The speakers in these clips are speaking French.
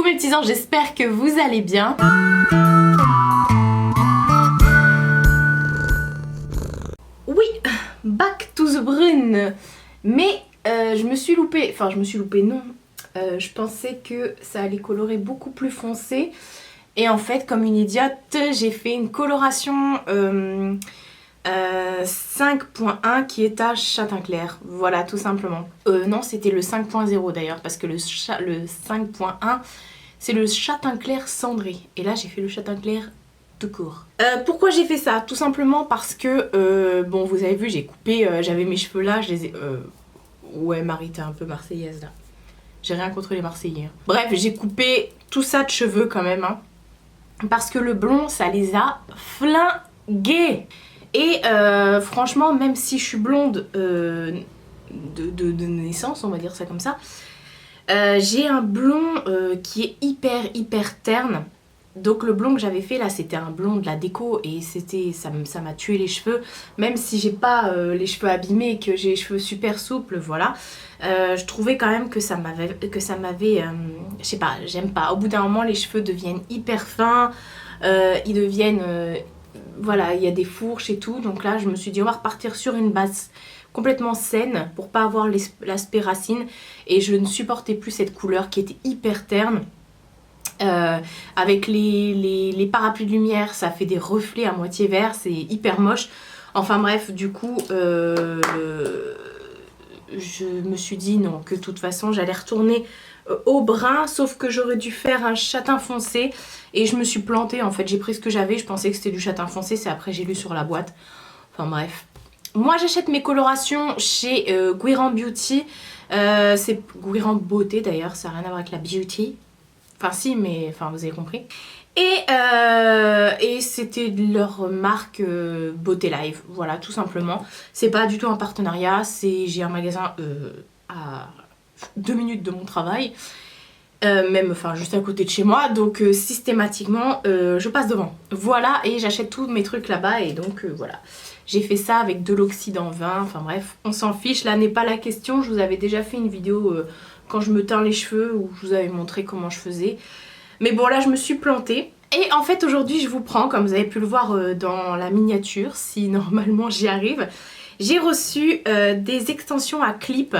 Coucou mes petits anges, j'espère que vous allez bien. Oui, back to the brune. Mais je me suis loupée, non. Je pensais que ça allait colorer beaucoup plus foncé. Et en fait, comme une idiote, j'ai fait une coloration 5.1 qui est à châtain clair. Voilà, tout simplement. Non, c'était le 5.0 d'ailleurs, parce que le 5.1, c'est le châtain clair cendré. Et là, j'ai fait le châtain clair tout court. Pourquoi j'ai fait ça? Tout simplement parce que, bon, vous avez vu, j'ai coupé, j'avais mes cheveux là, je les ai... Ouais, Marie, t'es un peu marseillaise là. J'ai rien contre les Marseillais. Hein. Bref, j'ai coupé tout ça de cheveux quand même, hein. Parce que le blond, ça les a flingués. Et franchement, même si je suis blonde de naissance, on va dire ça comme ça, j'ai un blond qui est hyper terne. Donc le blond que j'avais fait là, c'était un blond de la déco et ça m'a tué les cheveux. Même si j'ai pas les cheveux abîmés et que j'ai les cheveux super souples, voilà. Je trouvais quand même que ça m'avait, je sais pas, j'aime pas. Au bout d'un moment, les cheveux deviennent hyper fins, ils deviennent, voilà, il y a des fourches et tout. Donc là, je me suis dit, on va repartir sur une base complètement saine pour pas avoir l'aspect racine. Et je ne supportais plus cette couleur qui était hyper terne. Avec les parapluies de lumière, ça fait des reflets à moitié vert, c'est hyper moche. Enfin bref, du coup, je me suis dit non, que de toute façon j'allais retourner au brun, sauf que j'aurais dû faire un châtain foncé. Et je me suis plantée en fait, j'ai pris ce que j'avais, je pensais que c'était du châtain foncé, c'est après j'ai lu sur la boîte. Enfin bref. Moi j'achète mes colorations chez Guiran Beauty, c'est Guiran Beauté d'ailleurs, ça n'a rien à voir avec la beauty. Enfin si, mais enfin vous avez compris. Et c'était leur marque Beauté Live, voilà tout simplement. C'est pas du tout un partenariat, j'ai un magasin à 2 minutes de mon travail. Même enfin juste à côté de chez moi, donc systématiquement je passe devant. Voilà, et j'achète tous mes trucs là-bas et donc voilà. J'ai fait ça avec de l'oxydant vin, enfin bref, on s'en fiche, là n'est pas la question. Je vous avais déjà fait une vidéo quand je me teins les cheveux où je vous avais montré comment je faisais. Mais bon là je me suis plantée. Et en fait aujourd'hui je vous prends, comme vous avez pu le voir dans la miniature, si normalement j'y arrive. J'ai reçu des extensions à clip,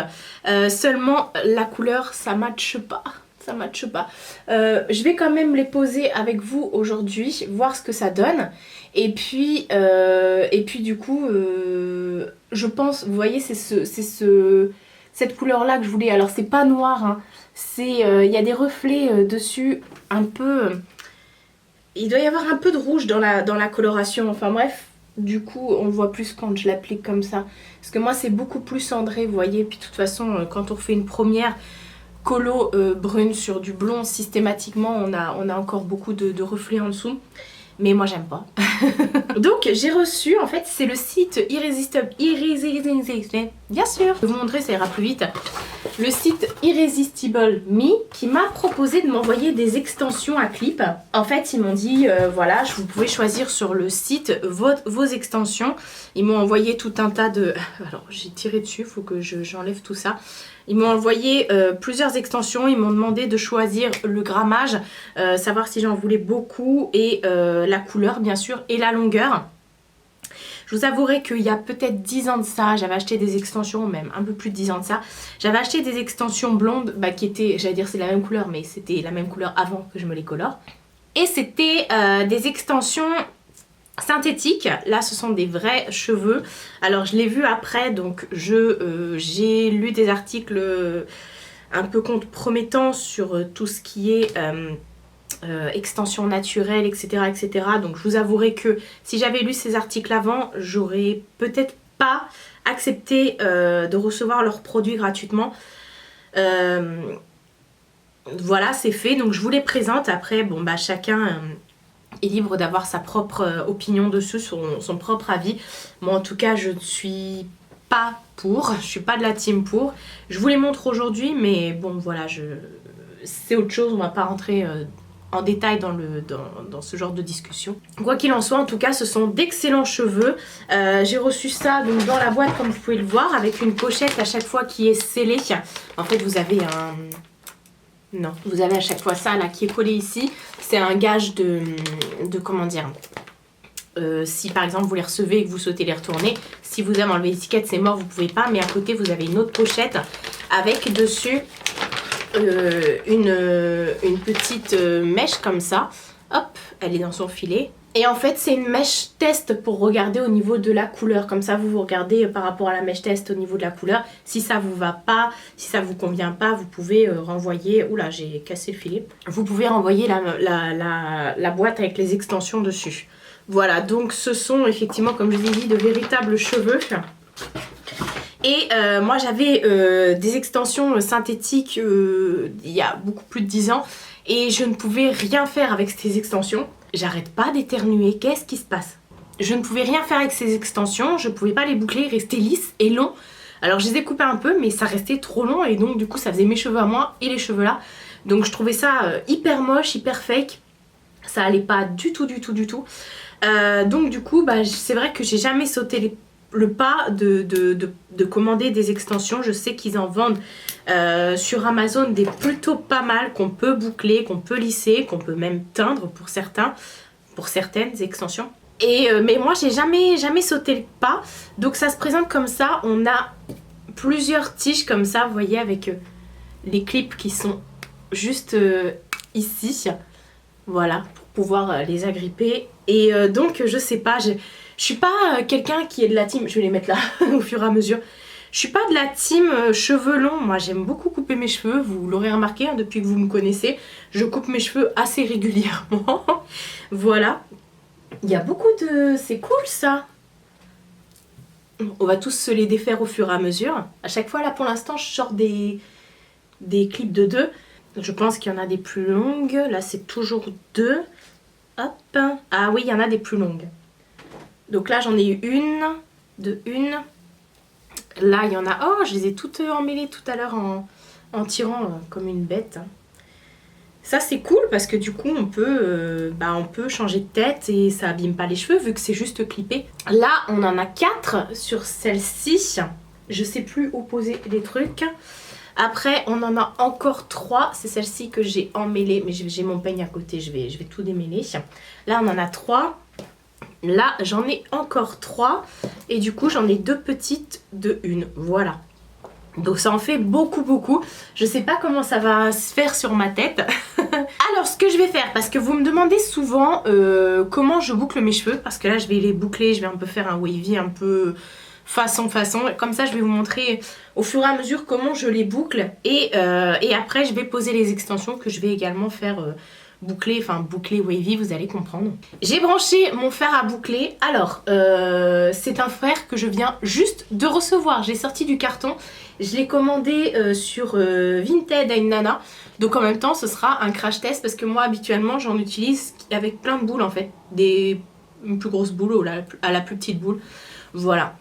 seulement la couleur ça matche pas. Ça matche pas. Je vais quand même les poser avec vous aujourd'hui, voir ce que ça donne. Et puis du coup, je pense, vous voyez, c'est cette couleur là que je voulais. Alors c'est pas noir, hein. Il y a des reflets dessus, un peu... il doit y avoir un peu de rouge dans la coloration. Enfin bref, du coup on le voit plus quand je l'applique comme ça. Parce que moi c'est beaucoup plus cendré, vous voyez. Puis de toute façon, quand on refait une première colo brune sur du blond, systématiquement on a encore beaucoup de reflets en dessous. Mais moi j'aime pas. Donc j'ai reçu, en fait c'est le site Irrésistible, bien sûr, je vais vous montrer, ça ira plus vite. Le site Irresistible Me qui m'a proposé de m'envoyer des extensions à clip. En fait ils m'ont dit voilà, vous pouvez choisir sur le site vos extensions. Ils m'ont envoyé tout un tas de... Alors j'ai tiré dessus, il faut que j'enlève tout ça. Ils m'ont envoyé plusieurs extensions, ils m'ont demandé de choisir le grammage, savoir si j'en voulais beaucoup et la couleur bien sûr et la longueur. Je vous avouerai qu'il y a peut-être 10 ans de ça, j'avais acheté des extensions, même un peu plus de 10 ans de ça. J'avais acheté des extensions blondes qui étaient, j'allais dire c'est la même couleur, mais c'était la même couleur avant que je me les colore. Et c'était des extensions synthétiques. Là ce sont des vrais cheveux. Alors je l'ai vu après, donc j'ai lu des articles un peu compromettants sur tout ce qui est extension naturelle, etc., etc. Donc je vous avouerai que si j'avais lu ces articles avant, j'aurais peut-être pas accepté de recevoir leurs produits gratuitement. Voilà, c'est fait, donc je vous les présente. Après bon bah chacun est libre d'avoir sa propre opinion dessus, son propre avis. Moi en tout cas je ne suis pas pour, je suis pas de la team pour. Je vous les montre aujourd'hui, mais bon voilà, c'est autre chose, on va pas rentrer en détail dans ce genre de discussion. Quoi qu'il en soit, en tout cas ce sont d'excellents cheveux. J'ai reçu ça donc dans la boîte comme vous pouvez le voir, avec une pochette à chaque fois qui est scellée. En fait vous avez Non, vous avez à chaque fois ça là qui est collé ici. C'est un gage de comment dire, si par exemple vous les recevez et que vous souhaitez les retourner, si vous avez enlevé l'étiquette c'est mort, vous pouvez pas. Mais à côté vous avez une autre pochette avec dessus une petite mèche comme ça. Hop, elle est dans son filet. Et en fait c'est une mèche test pour regarder au niveau de la couleur. Comme ça vous regardez par rapport à la mèche test au niveau de la couleur. Si ça vous va pas, si ça vous convient pas, vous pouvez renvoyer... Oula, j'ai cassé le filet. Vous pouvez renvoyer la boîte avec les extensions dessus. Voilà, donc ce sont effectivement, comme je vous ai dit, de véritables cheveux. Et moi j'avais des extensions synthétiques il y a beaucoup plus de 10 ans. Et je ne pouvais rien faire avec ces extensions. J'arrête pas d'éternuer, qu'est-ce qui se passe? Je ne pouvais rien faire avec ces extensions, je pouvais pas les boucler, ils restaient lisses et longs. Alors je les ai coupés un peu mais ça restait trop long et donc du coup ça faisait mes cheveux à moi et les cheveux là. Donc je trouvais ça hyper moche, hyper fake. Ça allait pas du tout. Donc du coup bah, c'est vrai que j'ai jamais sauté le pas de commander des extensions. Je sais qu'ils en vendent sur Amazon des plutôt pas mal qu'on peut boucler, qu'on peut lisser, qu'on peut même teindre pour certaines extensions. Mais moi j'ai jamais sauté le pas. Donc ça se présente comme ça. On a plusieurs tiges comme ça, vous voyez, avec les clips qui sont juste ici. Voilà, pour pouvoir les agripper. Et donc je sais pas, je suis pas quelqu'un qui est de la team, je vais les mettre là au fur et à mesure. Je suis pas de la team cheveux longs, moi j'aime beaucoup couper mes cheveux, vous l'aurez remarqué hein, depuis que vous me connaissez. Je coupe mes cheveux assez régulièrement, voilà. Il y a beaucoup de... c'est cool ça. On va tous se les défaire au fur et à mesure. À chaque fois là pour l'instant je sors des clips de 2. Je pense qu'il y en a des plus longues, là c'est toujours 2. Hop, ah oui il y en a des plus longues. Donc là j'en ai eu une. Là il y en a, oh je les ai toutes emmêlées tout à l'heure en tirant comme une bête. Ça c'est cool parce que du coup on peut changer de tête et ça abîme pas les cheveux vu que c'est juste clippé. Là on en a 4 sur celle-ci. Je sais plus où poser les trucs. Après on en a encore 3. C'est celle-ci que j'ai emmêlée. Mais j'ai mon peigne à côté, je vais tout démêler. Là on en a 3. Là j'en ai encore 3. Et du coup j'en ai 2 petites de 1. Voilà. Donc ça en fait beaucoup. Je sais pas comment ça va se faire sur ma tête. Alors ce que je vais faire, parce que vous me demandez souvent comment je boucle mes cheveux. Parce que là je vais les boucler, je vais un peu faire un wavy un peu façon. Comme ça je vais vous montrer au fur et à mesure comment je les boucle. Et après je vais poser les extensions que je vais également faire boucler wavy, vous allez comprendre. J'ai branché mon fer à boucler. Alors c'est un fer que je viens juste de recevoir. J'ai sorti du carton. Je l'ai commandé sur Vinted à une nana. Donc en même temps ce sera un crash test parce que moi habituellement j'en utilise avec plein de boules en fait. Une plus grosse boule à la plus petite boule. Voilà.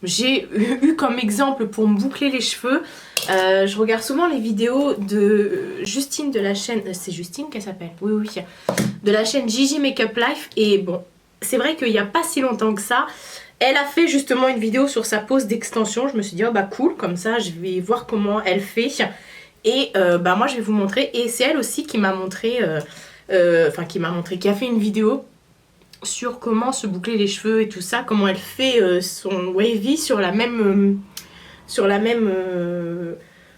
J'ai eu comme exemple pour me boucler les cheveux. Je regarde souvent les vidéos de Justine de la chaîne... c'est Justine qu'elle s'appelle? Oui. De la chaîne Gigi Makeup Life. Et bon, c'est vrai qu'il n'y a pas si longtemps que ça, elle a fait justement une vidéo sur sa pose d'extension. Je me suis dit, oh bah cool, comme ça je vais voir comment elle fait. Et moi je vais vous montrer. Et c'est elle aussi qui m'a montré... qui a fait une vidéo sur comment se boucler les cheveux et tout ça. Comment elle fait son wavy sur la même...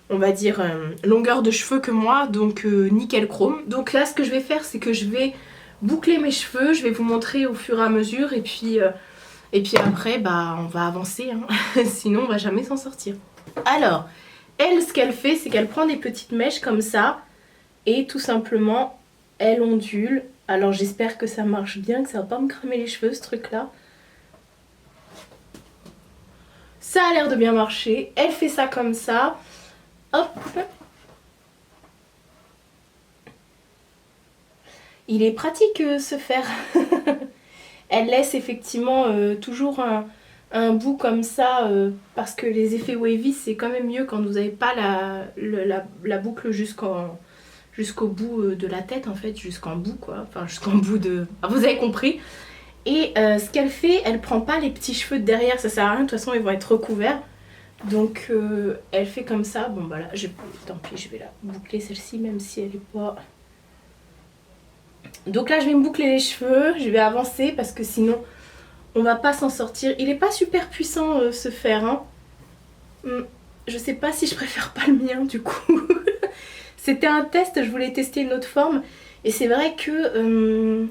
on va dire longueur de cheveux que moi, donc nickel chrome. Donc là ce que je vais faire c'est que je vais boucler mes cheveux, je vais vous montrer au fur et à mesure et puis après on va avancer hein. Sinon on va jamais s'en sortir. Alors elle, ce qu'elle fait c'est qu'elle prend des petites mèches comme ça et tout simplement elle ondule. Alors j'espère que ça marche bien, que ça va pas me cramer les cheveux ce truc là. Ça a l'air de bien marcher. Elle fait ça comme ça. Hop. Il est pratique ce fer. Elle laisse effectivement toujours un bout comme ça parce que les effets wavy c'est quand même mieux quand vous n'avez pas la boucle jusqu'au bout de la tête en fait, jusqu'en bout quoi. Enfin jusqu'en bout de... Ah, vous avez compris. Et ce qu'elle fait, elle prend pas les petits cheveux de derrière, ça sert à rien, de toute façon ils vont être recouverts. Donc elle fait comme ça. Bon bah là, tant pis, je vais la boucler celle-ci même si elle est pas... Donc là je vais me boucler les cheveux, je vais avancer parce que sinon on va pas s'en sortir. Il est pas super puissant ce fer, hein. Je sais pas si je préfère pas le mien du coup. C'était un test, je voulais tester une autre forme. Et c'est vrai que...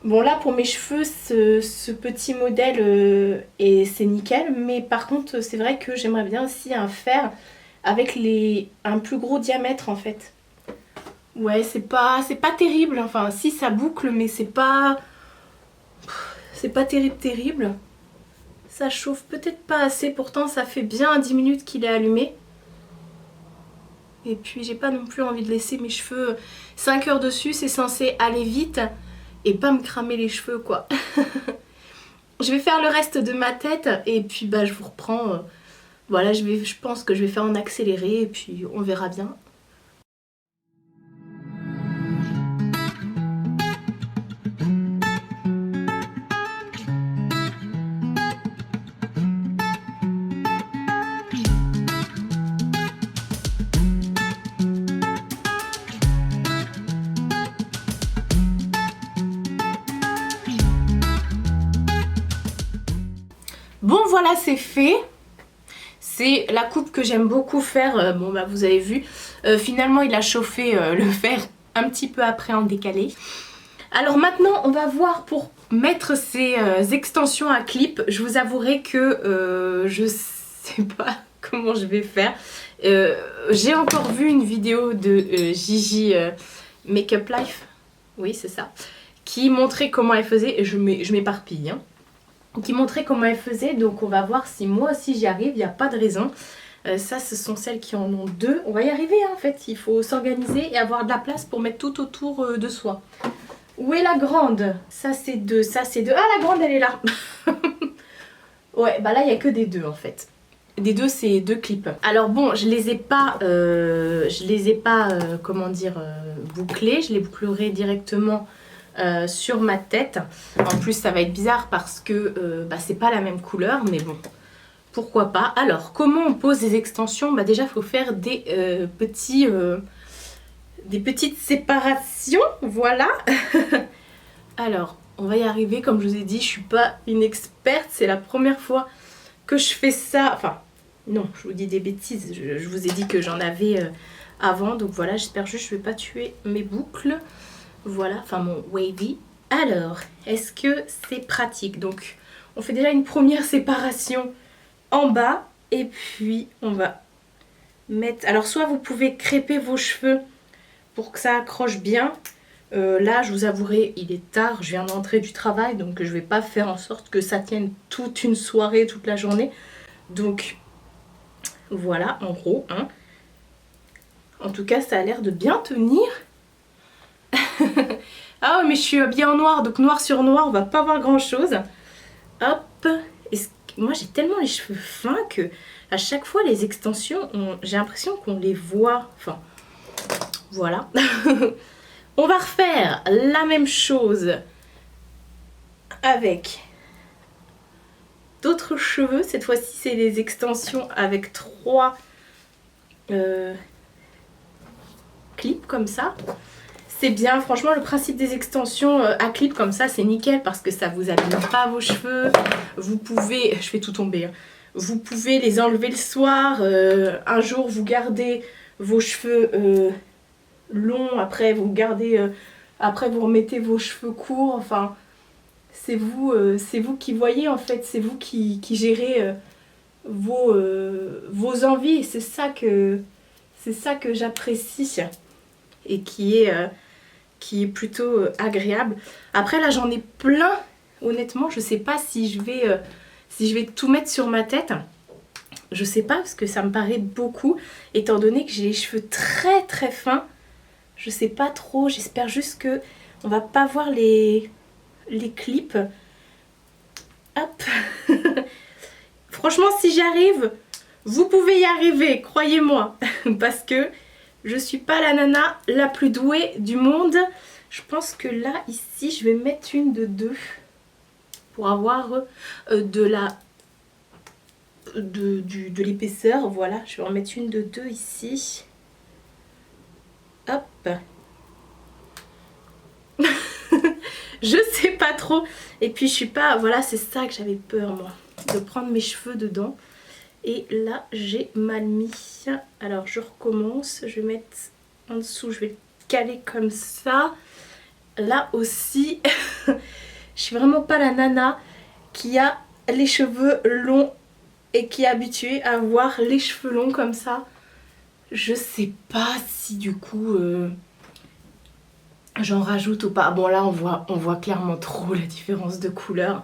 bon là pour mes cheveux ce petit modèle c'est nickel. Mais par contre c'est vrai que j'aimerais bien aussi un fer avec un plus gros diamètre en fait. Ouais, c'est pas terrible. Enfin si ça boucle mais c'est pas terrible. Ça chauffe peut-être pas assez, pourtant ça fait bien 10 minutes qu'il est allumé. Et puis j'ai pas non plus envie de laisser mes cheveux 5 heures dessus, c'est censé aller vite et pas me cramer les cheveux quoi. Je vais faire le reste de ma tête et puis bah je vous reprends. Voilà, je pense que je vais faire en accéléré et puis on verra bien. Bon voilà, c'est fait. C'est la coupe que j'aime beaucoup faire. Bon bah vous avez vu. Finalement il a chauffé le fer un petit peu après en décalé. Alors maintenant on va voir pour mettre ces extensions à clip. Je vous avouerai que je sais pas comment je vais faire. J'ai encore vu une vidéo de Gigi Makeup Life. Oui c'est ça. Qui montrait comment elle faisait. Et je m'éparpille hein. Qui montrait comment elle faisait, donc on va voir si moi aussi j'y arrive, il n'y a pas de raison. Ça ce sont celles qui en ont deux, on va y arriver hein, en fait, il faut s'organiser et avoir de la place pour mettre tout autour de soi. Où est la grande? Ça c'est deux, ça c'est deux, ah la grande elle est là. Ouais bah là il n'y a que des deux en fait. Des deux c'est deux clips. Alors bon je les ai pas, comment dire, bouclés, je les bouclerai directement sur ma tête. En plus ça va être bizarre parce que bah, c'est pas la même couleur mais bon pourquoi pas. Alors comment on pose des extensions? Bah déjà il faut faire des petites séparations, voilà. Alors on va y arriver, comme je vous ai dit je suis pas une experte, c'est la première fois que je fais ça, enfin non je vous dis des bêtises, je vous ai dit que j'en avais avant donc voilà, j'espère juste que je vais pas tuer mes boucles. Voilà, enfin mon wavy. Alors, est-ce que c'est pratique? Donc, on fait déjà une première séparation en bas. Et puis, on va mettre... Alors, soit vous pouvez crêper vos cheveux pour que ça accroche bien. Là, je vous avouerai, il est tard. Je viens d'entrer du travail. Donc, je vais pas faire en sorte que ça tienne toute une soirée, toute la journée. Donc, voilà, en gros. Hein. En tout cas, ça a l'air de bien tenir. Ah mais je suis habillée en noir, donc noir sur noir, on va pas voir grand chose. Hop. Moi j'ai tellement les cheveux fins que à chaque fois les extensions, j'ai l'impression qu'on les voit. Enfin, voilà. On va refaire la même chose avec d'autres cheveux. Cette fois-ci c'est des extensions avec 3 clips comme ça. C'est bien, franchement le principe des extensions à clip comme ça c'est nickel parce que ça vous abîme pas vos cheveux. Vous pouvez, je fais tout tomber, hein. Vous pouvez les enlever le soir, un jour vous gardez vos cheveux longs, après vous gardez, après vous remettez vos cheveux courts, enfin c'est vous qui voyez en fait, c'est vous qui gérez vos envies, c'est ça que j'apprécie et qui est plutôt agréable. Après là j'en ai plein, honnêtement je sais pas si je vais tout mettre sur ma tête. Je sais pas parce que ça me paraît beaucoup étant donné que j'ai les cheveux très très fins. Je sais pas trop, j'espère juste que on va pas voir les clips. Hop. Franchement si j'y arrive, vous pouvez y arriver, croyez-moi. Parce que je suis pas la nana la plus douée du monde. Je pense que là, ici, je vais mettre une de 2 pour avoir de la de l'épaisseur. Voilà, je vais en mettre une de 2 ici. Hop. Je sais pas trop. Et puis je suis pas... Voilà, c'est ça que j'avais peur moi. De prendre mes cheveux dedans. Et là, j'ai mal mis. Alors, je recommence. Je vais mettre en dessous. Je vais le caler comme ça. Là aussi, je suis vraiment pas la nana qui a les cheveux longs et qui est habituée à avoir les cheveux longs comme ça. Je sais pas si du coup j'en rajoute ou pas. Bon là on voit clairement trop la différence de couleur.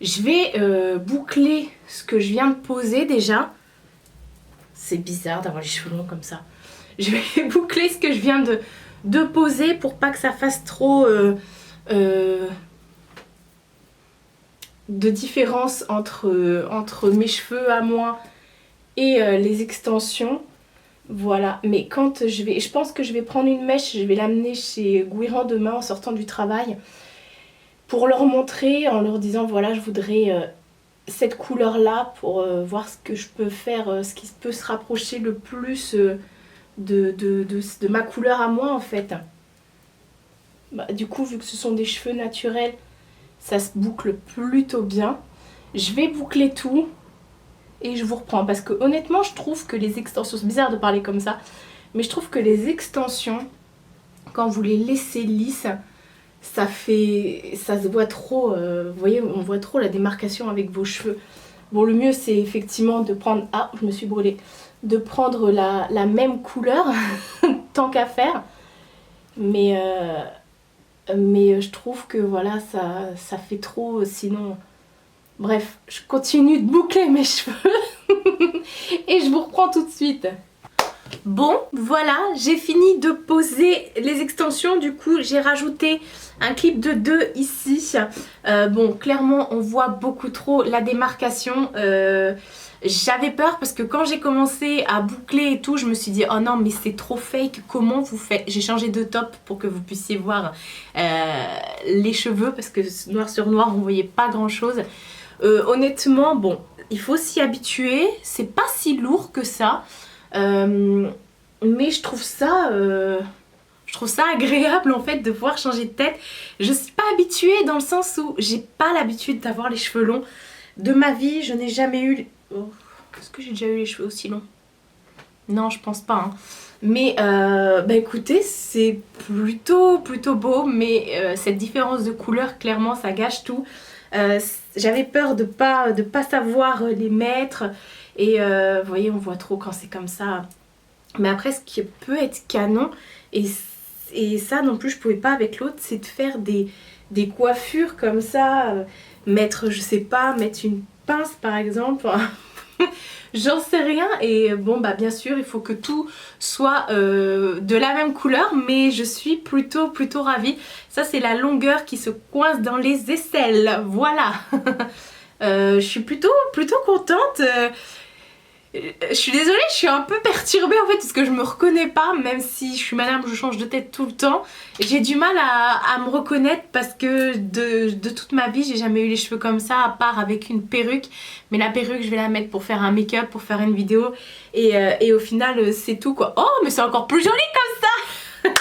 Je vais boucler ce que je viens de poser déjà. C'est bizarre d'avoir les cheveux longs comme ça. Je vais boucler ce que je viens de poser pour pas que ça fasse trop de différence entre mes cheveux à moi et les extensions. Voilà, mais quand je pense que je vais prendre une mèche, je vais l'amener chez Guiran demain en sortant du travail pour leur montrer en leur disant voilà je voudrais cette couleur là pour voir ce que je peux faire, ce qui peut se rapprocher le plus de ma couleur à moi en fait. Bah, du coup vu que ce sont des cheveux naturels, ça se boucle plutôt bien. Je vais boucler tout. Et je vous reprends parce que honnêtement je trouve que les extensions, c'est bizarre de parler comme ça, mais je trouve que les extensions, quand vous les laissez lisses, ça se voit trop, vous voyez, on voit trop la démarcation avec vos cheveux. Bon le mieux c'est effectivement de prendre, ah je me suis brûlée, de prendre la même couleur, tant qu'à faire, mais je trouve que voilà ça fait trop sinon... Bref, je continue de boucler mes cheveux et je vous reprends tout de suite. Bon, voilà, j'ai fini de poser les extensions. Du coup, j'ai rajouté un clip de 2 ici. Bon, clairement, on voit beaucoup trop la démarcation. J'avais peur parce que quand j'ai commencé à boucler et tout, je me suis dit oh non mais c'est trop fake, comment vous faites? J'ai changé de top pour que vous puissiez voir les cheveux parce que noir sur noir, on voyait pas grand chose. Honnêtement, bon, il faut s'y habituer, c'est pas si lourd que ça, mais je trouve ça agréable en fait de pouvoir changer de tête. Je suis pas habituée dans le sens où j'ai pas l'habitude d'avoir les cheveux longs. De ma vie, je n'ai jamais eu... Oh, est-ce que j'ai déjà eu les cheveux aussi longs? Non, je pense pas, hein. Mais bah écoutez, c'est plutôt beau, mais cette différence de couleur, clairement, ça gâche tout. J'avais peur de pas savoir les mettre et vous voyez on voit trop quand c'est comme ça, mais après ce qui peut être canon et ça non plus je pouvais pas avec l'autre, c'est de faire des coiffures comme ça, mettre je sais pas, mettre une pince par exemple. J'en sais rien et bon bah bien sûr il faut que tout soit de la même couleur, mais je suis plutôt ravie. Ça c'est la longueur qui se coince dans les aisselles, voilà. Je suis plutôt contente. Je suis désolée, je suis un peu perturbée en fait parce que je me reconnais pas, même si je suis madame, je change de tête tout le temps. J'ai du mal à me reconnaître parce que de toute ma vie, j'ai jamais eu les cheveux comme ça à part avec une perruque. Mais la perruque, je vais la mettre pour faire un make-up, pour faire une vidéo et au final, c'est tout quoi. Oh, mais c'est encore plus joli comme ça.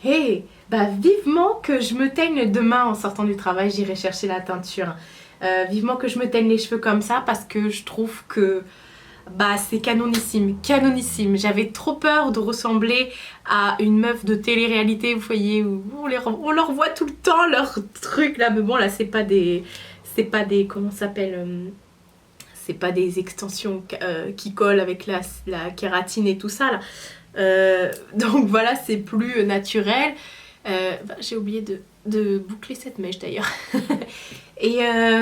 Hey, bah vivement que je me teigne demain en sortant du travail, j'irai chercher la teinture. Vivement que je me teigne les cheveux comme ça parce que je trouve que bah c'est canonissime, canonissime. J'avais trop peur de ressembler à une meuf de télé-réalité, vous voyez, où on leur voit tout le temps leurs trucs là, mais bon là c'est pas des comment ça s'appelle, c'est pas des extensions qui collent avec la kératine et tout ça là. Donc voilà, c'est plus naturel. Bah, j'ai oublié de boucler cette mèche d'ailleurs.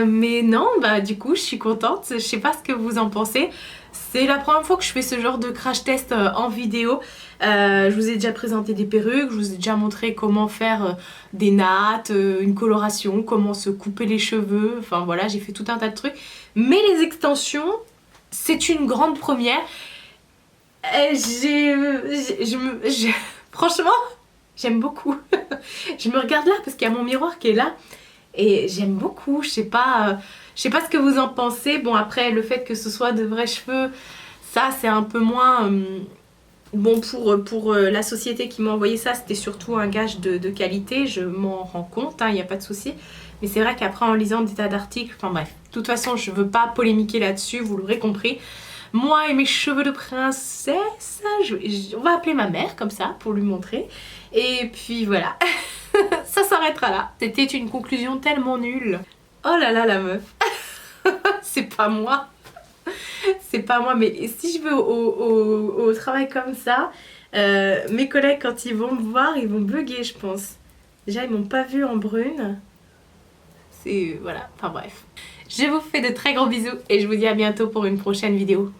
Mais non, bah du coup je suis contente, je sais pas ce que vous en pensez. C'est la première fois que je fais ce genre de crash test en vidéo. Je vous ai déjà présenté des perruques, je vous ai déjà montré comment faire des nattes, une coloration, comment se couper les cheveux, enfin voilà, j'ai fait tout un tas de trucs. Mais les extensions, c'est une grande première. Franchement, j'aime beaucoup. Je me regarde là parce qu'il y a mon miroir qui est là. Et j'aime beaucoup, je sais pas Je sais pas ce que vous en pensez. Bon, après, le fait que ce soit de vrais cheveux, ça c'est un peu moins... bon, pour la société qui m'a envoyé ça, c'était surtout un gage de qualité, je m'en rends compte, il n'y a pas de souci. Mais c'est vrai qu'après, en lisant des tas d'articles, enfin bref, de toute façon, je veux pas polémiquer là-dessus, vous l'aurez compris. Moi et mes cheveux de princesse, on va appeler ma mère comme ça pour lui montrer. Et puis voilà, ça s'arrêtera là. C'était une conclusion tellement nulle. Oh là là, la meuf. C'est pas moi. C'est pas moi, mais si je vais au travail comme ça, mes collègues quand ils vont me voir, ils vont bugger je pense. Déjà ils m'ont pas vue en brune. C'est... voilà, enfin bref. Je vous fais de très gros bisous et je vous dis à bientôt pour une prochaine vidéo.